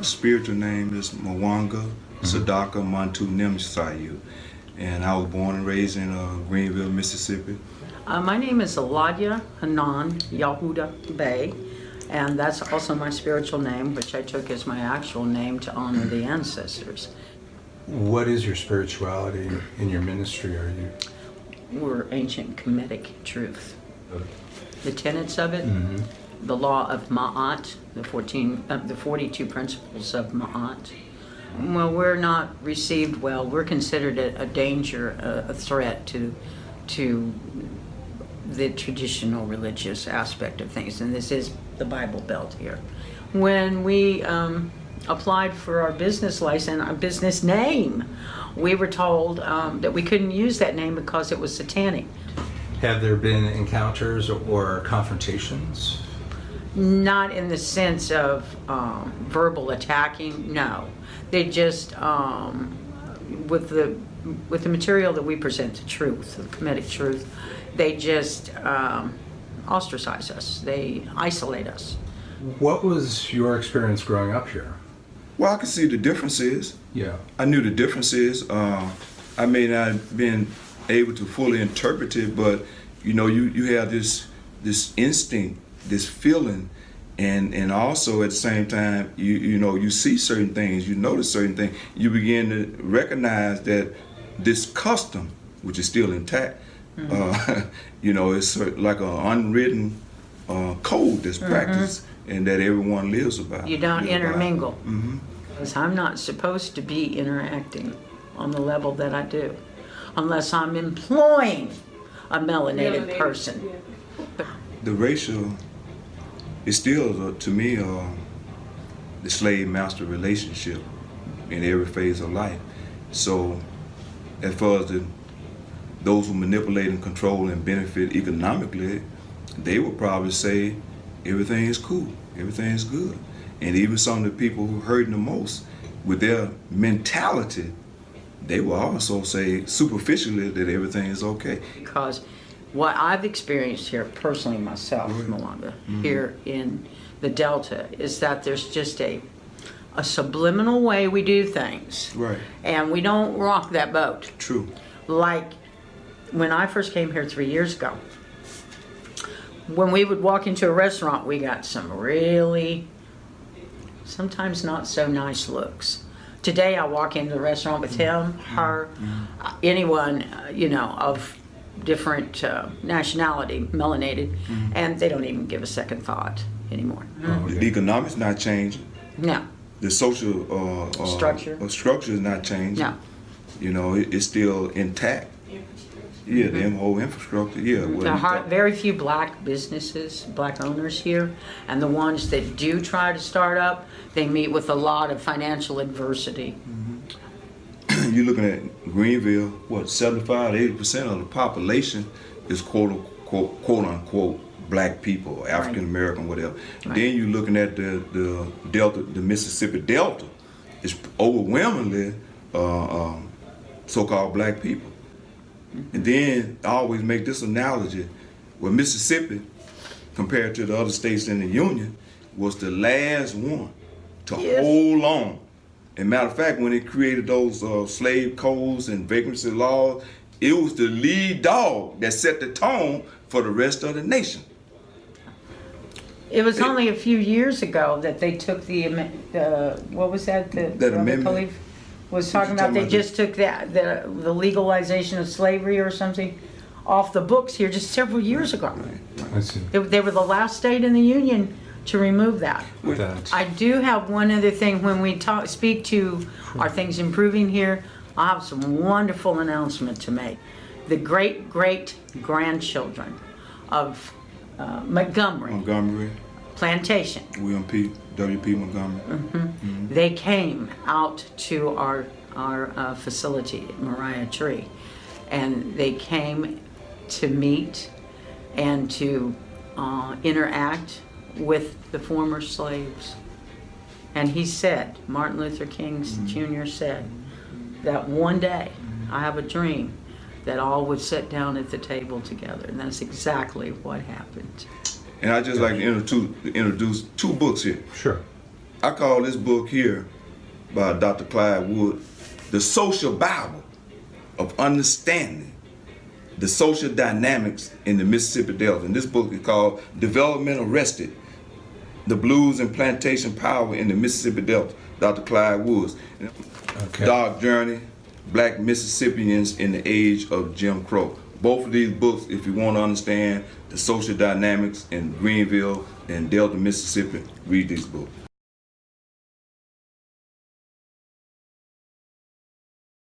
Spiritual name is Mwanga Sadaka Mantu Nimsayu, and I was born and raised in Greenville, Mississippi. My name is Aladya Hanan Yahuda Bey, and that's also my spiritual name, which I took as my actual name to honor the ancestors. What is your spirituality in your ministry? Are you? We're Ancient Kemetic Truth. The tenets of it, the law of Ma'at, the 42 principles of Ma'at. Well, we're not received well. We're considered a danger, a threat to the traditional religious aspect of things, and this is the Bible Belt here. When we applied for our business license, our business name, we were told that we couldn't use that name because it was satanic. Have there been encounters or confrontations? Not in the sense of verbal attacking, no. They just, with the material that we present, the truth, the Kemetic truth, they just ostracize us. They isolate us. What was your experience growing up here? Well, I could see the differences. Yeah. I knew the differences. I may not have been able to fully interpret it, but you have this instinct, this feeling, and also at the same time, you see certain things, you notice certain things, you begin to recognize that this custom, which is still intact, it's like an unwritten code that's practiced and that everyone lives about. You don't intermingle. Mm-hmm. Because I'm not supposed to be interacting on the level that I do, unless I'm employing a melanated person. Yeah. The racial is still, to me, the slave-master relationship in every phase of life. So, as far as those who manipulate and control and benefit economically, they would probably say everything is cool, everything is good. And even some of the people who hurt the most with their mentality, they will also say superficially that everything is okay. Because what I've experienced here personally myself, Mwanga, here in the Delta, is that there's just a subliminal way we do things. Right. And we don't rock that boat. True. Like when I first came here 3 years ago, when we would walk into a restaurant, we got some really, sometimes not so nice looks. Today I walk into the restaurant with him, her, anyone, of different nationality, melanated, and they don't even give a second thought anymore. The economics not changing. No. The social structure is not changing. No. It's still intact. Yeah, the whole infrastructure. Yeah. There are very few black businesses, black owners here, and the ones that do try to start up, they meet with a lot of financial adversity. You're looking at Greenville, 75 to 80% of the population is quote unquote black people, African American, whatever. Right. Then you're looking at the Delta, the Mississippi Delta, is overwhelmingly so-called black people. And then I always make this analogy, where Mississippi, compared to the other states in the Union, was the last one to hold on. And matter of fact, when it created those slave codes and vacancy laws, it was the lead dog that set the tone for the rest of the nation. It was only a few years ago that they took the what was that? That amendment? Was talking about they just took the legalization of slavery or something off the books here just several years ago. I see. They were the last state in the union to remove that. I do have one other thing. When we speak to are things improving here, I have some wonderful announcement to make. The great-great-grandchildren of Montgomery Plantation, William P. W.P. Montgomery. They came out to our facility at Mariah Tree, and they came to meet and to interact with the former slaves. And he said, Martin Luther King Jr. said, that one day I have a dream that all would sit down at the table together, and that's exactly what happened. And I just like to introduce two books here. Sure. I call this book here by Dr. Clyde Wood, The Social Bible of Understanding the Social Dynamics in the Mississippi Delta. And this book is called Development Arrested, The Blues and Plantation Power in the Mississippi Delta, Dr. Clyde Woods. Okay. Dark Journey, Black Mississippians in the Age of Jim Crow. Both of these books, if you want to understand the social dynamics in Greenville and Delta, Mississippi, read these books.